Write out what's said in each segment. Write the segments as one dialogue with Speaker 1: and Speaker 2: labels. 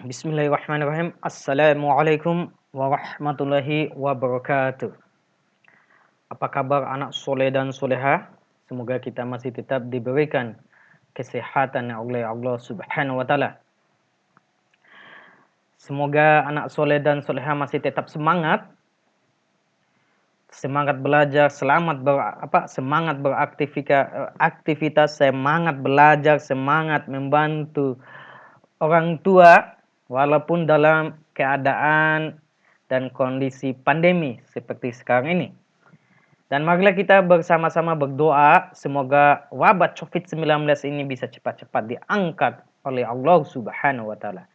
Speaker 1: Bismillahirrahmanirrahim. Assalamualaikum warahmatullahi wabarakatuh. Apa kabar anak soleh dan soleha? Semoga kita masih tetap diberikan kesehatan oleh Allah Subhanahu wa taala. Semoga anak soleh dan soleha masih tetap semangat belajar, semangat beraktivitas, semangat belajar, semangat membantu orang tua walaupun dalam keadaan dan kondisi pandemi seperti sekarang ini. Dan marilah kita bersama-sama berdoa semoga wabah COVID-19 ini bisa cepat-cepat diangkat oleh Allah Subhanahu wa taala.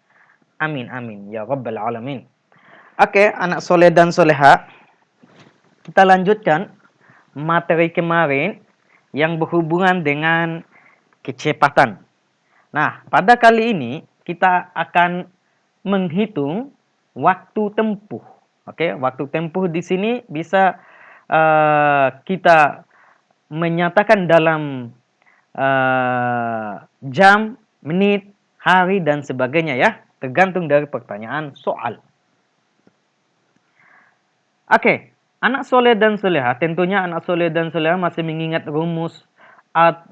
Speaker 1: Amin amin ya rabbal alamin. Oke, anak soleh dan soleha, kita lanjutkan materi kemarin yang berhubungan dengan kecepatan. Nah, pada kali ini kita akan menghitung waktu tempuh. Oke, waktu tempuh di sini bisa kita menyatakan dalam jam, menit, hari dan sebagainya ya, tergantung dari pertanyaan soal. Oke, anak soleh dan soleha, tentunya anak soleh dan soleha masih mengingat rumus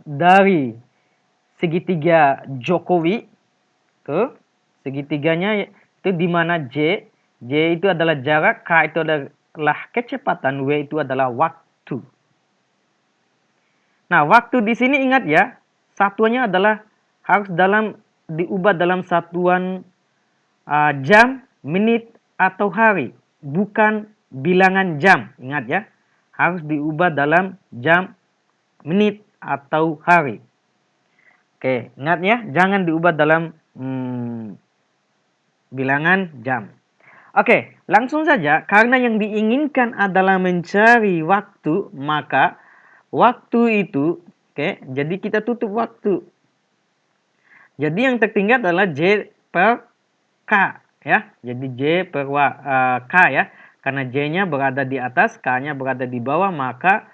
Speaker 1: dari segitiga Jokowi. Tuh, segitiganya itu di mana J itu adalah jarak, K itu adalah kecepatan, W itu adalah waktu. Nah, waktu di sini ingat ya, satuannya adalah harus diubah dalam satuan jam, menit atau hari, bukan bilangan jam. Ingat ya, harus diubah dalam jam, menit atau hari. Oke, ingat ya, jangan diubah dalam bilangan jam. Oke, langsung saja, karena yang diinginkan adalah mencari waktu, maka waktu itu, jadi kita tutup waktu. Jadi yang tertinggal adalah J per K, ya. Jadi J per K ya, karena J-nya berada di atas, K-nya berada di bawah, maka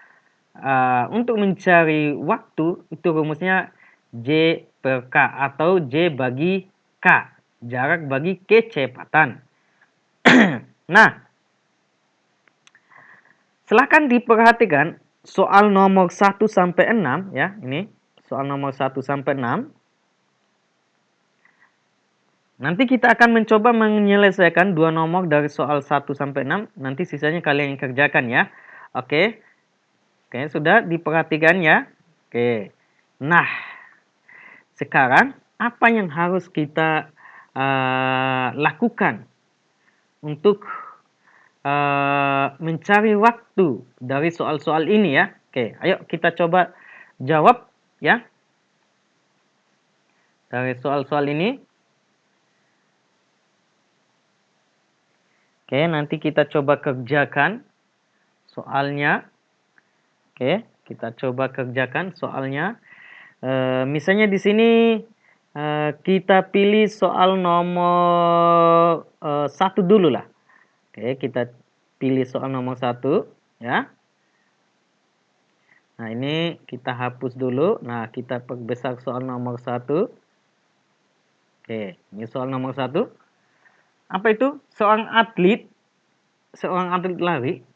Speaker 1: untuk mencari waktu itu rumusnya J per K atau J bagi K, jarak bagi kecepatan. Nah, silahkan diperhatikan soal nomor 1 sampai 6 ya, ini soal nomor 1 sampai 6. Nanti kita akan mencoba menyelesaikan dua nomor dari soal 1 sampai 6, nanti sisanya kalian yang kerjakan ya. Oke. Oke, sudah diperhatikan ya. Oke. Nah, sekarang apa yang harus kita lakukan untuk mencari waktu dari soal-soal ini ya. Oke, ayo kita coba jawab ya dari soal-soal ini. Oke, nanti kita coba kerjakan soalnya. Oke, kita coba kerjakan soalnya. Misalnya di sini kita pilih soal nomor 1 dulu lah. Oke, kita pilih soal nomor 1 ya. Nah, ini kita hapus dulu. Nah, kita perbesar soal nomor 1. Oke, ini soal nomor 1. Apa itu? Seorang atlet lari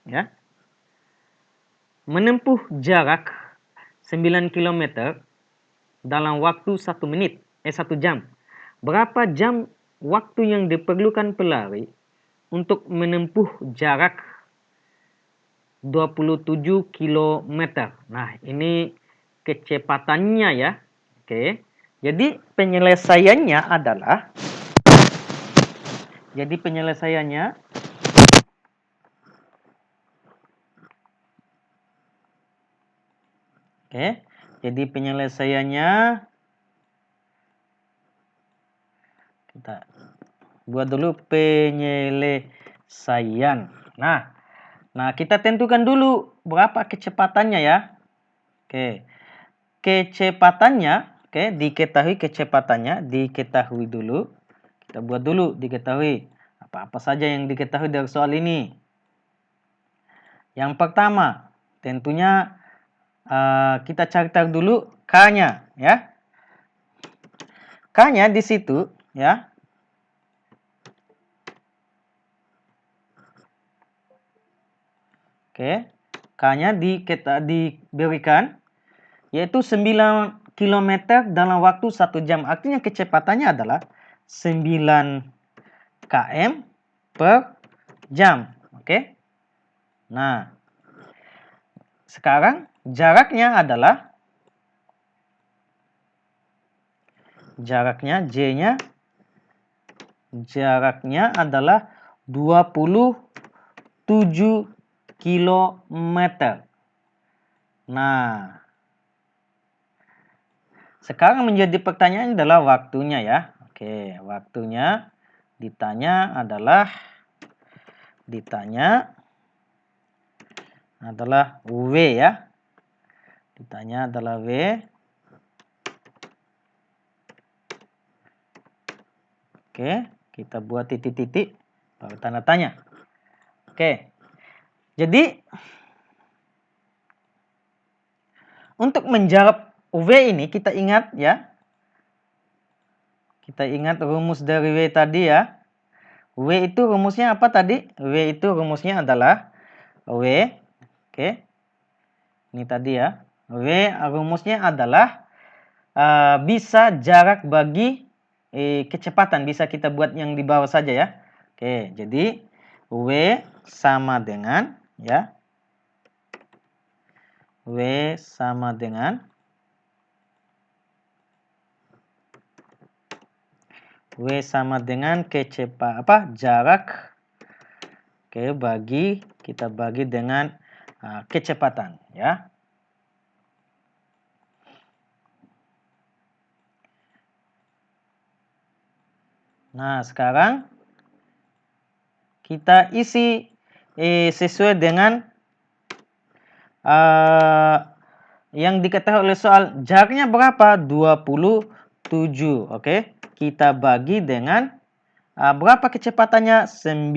Speaker 1: ya, menempuh jarak 9 km dalam waktu 1 jam. Berapa jam waktu yang diperlukan pelari untuk menempuh jarak 27 km. Nah, ini kecepatannya ya. Oke. Jadi penyelesaiannya adalah kita buat dulu penyelesaian. Nah, kita tentukan dulu berapa kecepatannya ya. Oke. Kecepatannya, diketahui kecepatannya, diketahui dulu. Kita buat dulu diketahui. Apa-apa saja yang diketahui dari soal ini. Yang pertama, tentunya kita cari tahu dulu K-nya ya. K-nya di situ ya. Oke, K-nya diberikan yaitu 9 km dalam waktu 1 jam. Artinya kecepatannya adalah 9 km per jam. Oke. Nah, sekarang jaraknya J-nya jaraknya adalah 27 km. Nah, sekarang menjadi pertanyaan adalah waktunya ya. Oke, waktunya ditanya adalah W ya. Ditanya adalah W. Oke, kita buat titik-titik baru tanda tanya. Oke. Jadi untuk menjawab W ini kita ingat ya. Kita ingat rumus dari W tadi ya. W itu rumusnya apa tadi? W itu rumusnya adalah W. Oke. Ini tadi ya. W rumusnya adalah bisa jarak bagi kecepatan. Bisa kita buat yang di bawah saja ya. Oke, jadi W sama dengan ya. W sama dengan jarak. Oke, kita bagi dengan kecepatan ya. Nah, sekarang kita isi sesuai dengan yang diketahui oleh soal. Jaraknya berapa? 27. Oke, kita bagi dengan berapa kecepatannya? 9.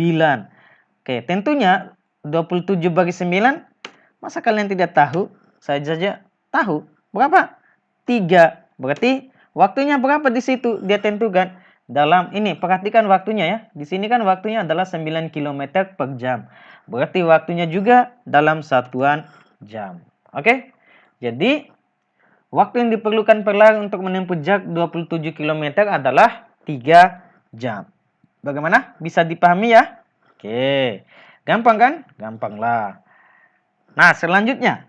Speaker 1: Oke, tentunya 27 bagi 9. Masa kalian tidak tahu? Saya saja tahu. Berapa? 3. Berarti waktunya berapa di situ? Dia tentukan. Dalam ini, perhatikan waktunya ya. Di sini kan waktunya adalah 9 km per jam. Berarti waktunya juga dalam satuan jam. Oke? Jadi, waktu yang diperlukan pelari untuk menempuh jarak 27 km adalah 3 jam. Bagaimana? Bisa dipahami ya? Oke. Gampang kan? Gampang lah. Nah, selanjutnya.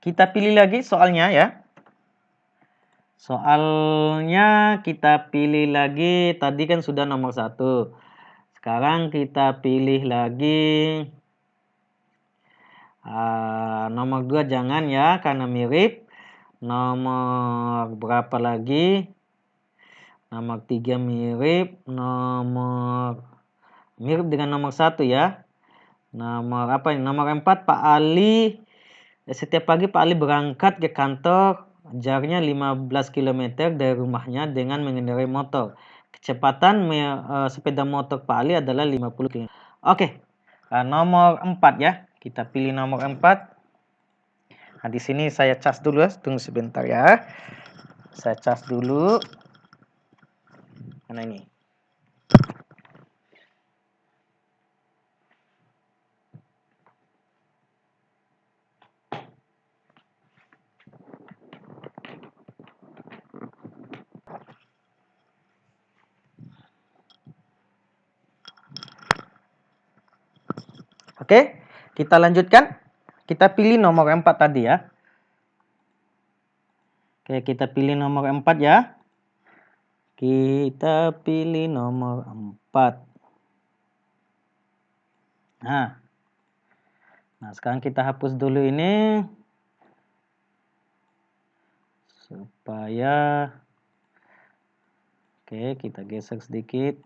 Speaker 1: Kita pilih lagi soalnya ya. Soalnya kita pilih lagi, tadi kan sudah nomor 1. Sekarang kita pilih lagi nomor 2 jangan ya, karena mirip. Nomor berapa lagi? Nomor 3 mirip. Mirip dengan nomor 1 ya. Nomor apa ini? Nomor 4, Pak Ali. Setiap pagi Pak Ali berangkat ke kantor. Jaraknya 15 km dari rumahnya dengan mengendarai motor. Kecepatan sepeda motor Pak Ali adalah 50 km. Oke. Nomor 4 ya. Kita pilih nomor 4. Nah, di sini saya cas dulu ya. Tunggu sebentar ya. Saya cas dulu. Mana ini? Oke, kita lanjutkan. Kita pilih nomor 4 tadi ya. Oke, kita pilih nomor 4 ya. Kita pilih nomor 4. Nah, sekarang kita hapus dulu ini. Supaya. Oke, kita geser sedikit.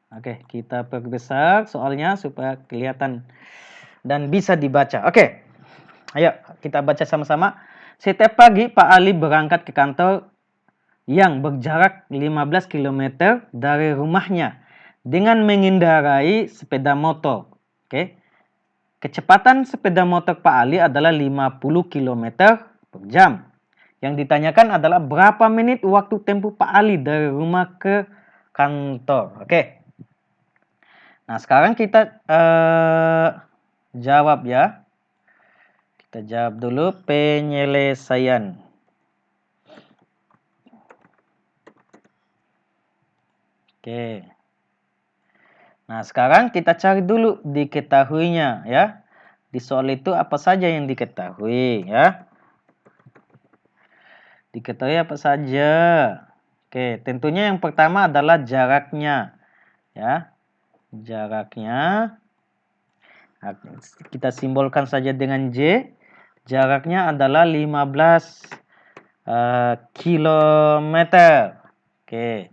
Speaker 1: Oke, kita perbesar soalnya supaya kelihatan dan bisa dibaca. Oke, ayo kita baca sama-sama. Setiap pagi Pak Ali berangkat ke kantor yang berjarak 15 km dari rumahnya dengan mengendarai sepeda motor. Oke, kecepatan sepeda motor Pak Ali adalah 50 km per jam. Yang ditanyakan adalah berapa menit waktu tempuh Pak Ali dari rumah ke kantor. Oke. Nah, sekarang kita jawab ya. Kita jawab dulu penyelesaian. Oke. Nah, sekarang kita cari dulu diketahuinya ya. Di soal itu apa saja yang diketahui ya? Diketahui apa saja? Oke, tentunya yang pertama adalah jaraknya ya. Jaraknya kita simbolkan saja dengan J. Jaraknya adalah 15 kilometer. Oke.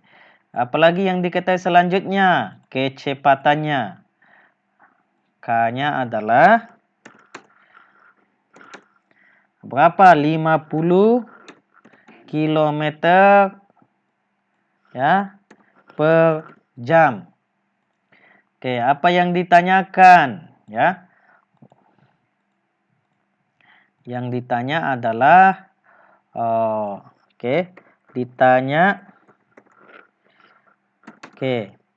Speaker 1: Apalagi yang diketahui selanjutnya? Kecepatannya. K-nya adalah berapa? 50 kilometer ya per jam. Oke, apa yang ditanyakan ya? Yang ditanya adalah ditanya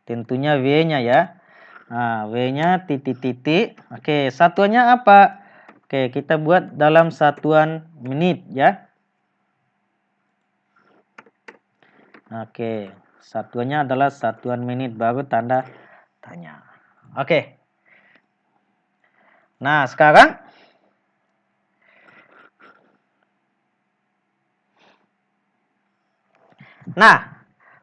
Speaker 1: tentunya W-nya ya. Nah, W-nya titik-titik. Oke, satuannya apa? Oke, kita buat dalam satuan menit ya. Oke, satuannya adalah satuan menit baru tanda tanya. Oke. Nah, sekarang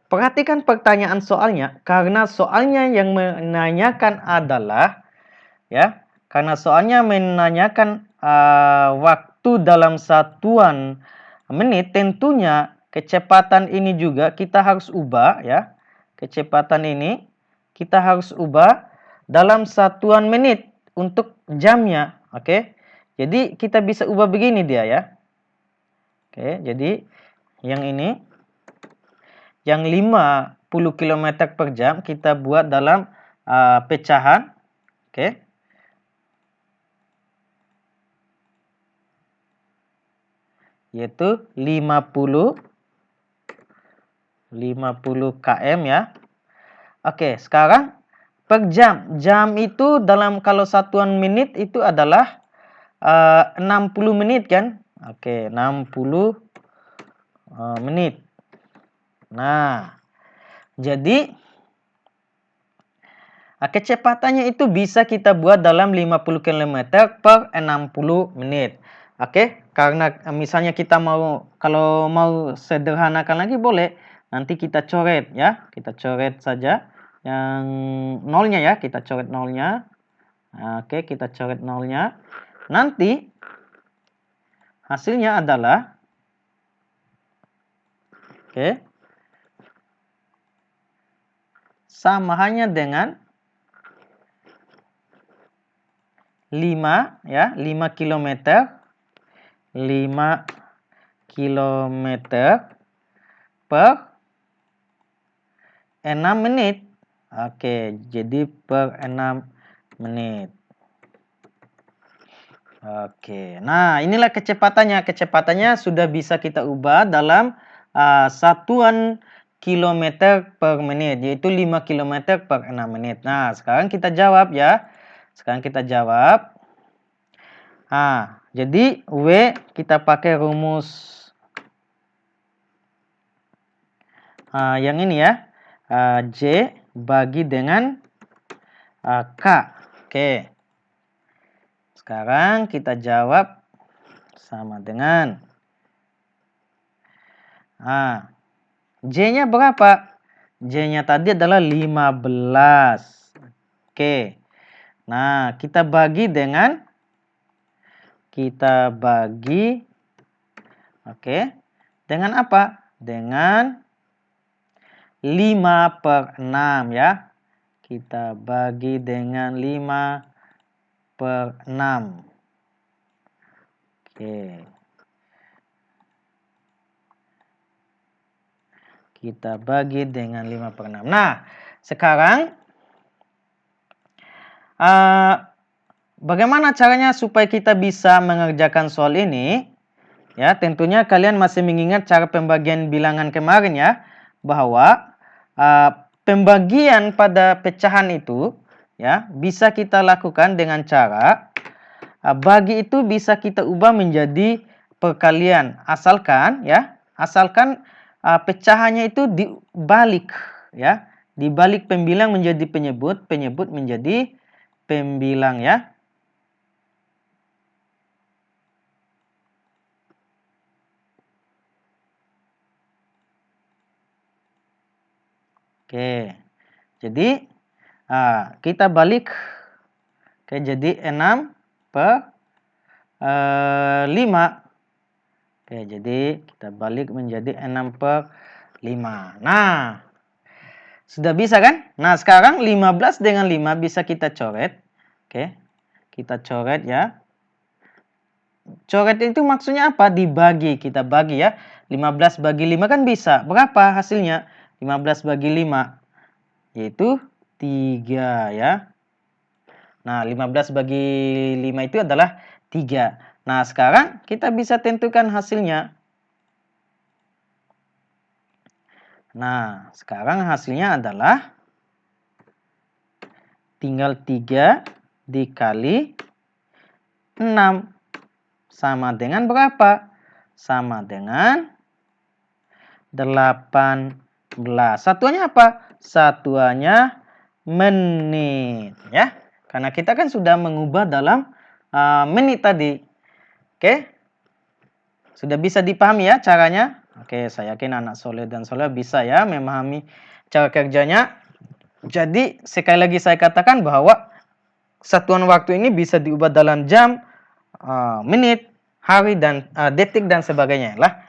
Speaker 1: perhatikan pertanyaan soalnya karena soalnya yang menanyakan adalah ya, karena soalnya menanyakan waktu dalam satuan menit, tentunya kecepatan ini juga kita harus ubah ya. Kecepatan ini kita harus ubah dalam satuan menit untuk jamnya. Oke. Jadi kita bisa ubah begini dia ya. Oke, jadi yang ini yang 50 km per jam kita buat dalam pecahan. Oke. Yaitu 50 km ya. Oke, sekarang per jam. Jam itu dalam kalau satuan menit itu adalah 60 menit kan? Oke, 60 menit. Nah, jadi kecepatannya itu bisa kita buat dalam 50 km per 60 menit. Oke, karena misalnya kita kalau mau sederhanakan lagi boleh. Nanti kita coret ya. Kita coret saja yang nolnya ya. Kita coret nolnya. Oke, kita coret nolnya. Nanti hasilnya adalah sama hanya dengan 5 ya, 5 km 5 km per 6 menit. Oke, jadi per 6 menit. Oke, nah inilah kecepatannya. Kecepatannya sudah bisa kita ubah dalam satuan kilometer per menit, yaitu 5 km per 6 menit. Nah, sekarang kita jawab ya. Sekarang kita jawab. Jadi W kita pakai rumus yang ini ya. J bagi dengan K. Oke. Sekarang kita jawab sama dengan J-nya berapa? J-nya tadi adalah 15. Oke. Nah, kita bagi dengan dengan apa? Dengan 5 per 6 ya. Kita bagi dengan 5 per 6. Oke. Kita bagi dengan 5 per 6. Nah, sekarang bagaimana caranya supaya kita bisa mengerjakan soal ini? Ya, tentunya kalian masih mengingat cara pembagian bilangan kemarin ya, bahwa pembagian pada pecahan itu ya bisa kita lakukan dengan cara bagi itu bisa kita ubah menjadi perkalian, asalkan pecahannya itu dibalik ya, dibalik pembilang menjadi penyebut, penyebut menjadi pembilang ya. Oke, jadi kita balik. Oke, jadi 6 per 5. Oke, jadi kita balik menjadi 6 per 5. Nah, sudah bisa kan? Nah, sekarang 15 dengan 5 bisa kita coret. Oke, kita coret ya. Coret itu maksudnya apa? Dibagi, kita bagi ya. 15 bagi 5 kan bisa. Berapa hasilnya? 15 bagi 5 yaitu 3 ya. Nah, 15 bagi 5 itu adalah 3. Nah, sekarang kita bisa tentukan hasilnya. Nah, sekarang hasilnya adalah tinggal 3 dikali 6. Sama dengan berapa? Sama dengan 18. Satuannya apa? Satuannya menit ya. Karena kita kan sudah mengubah dalam menit tadi. Oke? Sudah bisa dipahami ya caranya? Oke, saya yakin anak soleh dan soleh bisa ya memahami cara kerjanya. Jadi sekali lagi saya katakan bahwa satuan waktu ini bisa diubah dalam jam, menit, hari, dan detik dan sebagainya lah.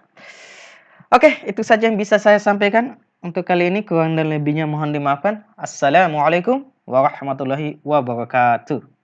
Speaker 1: Oke, itu saja yang bisa saya sampaikan untuk kali ini. Kurang dan lebihnya mohon dimaafkan. Assalamualaikum warahmatullahi wabarakatuh.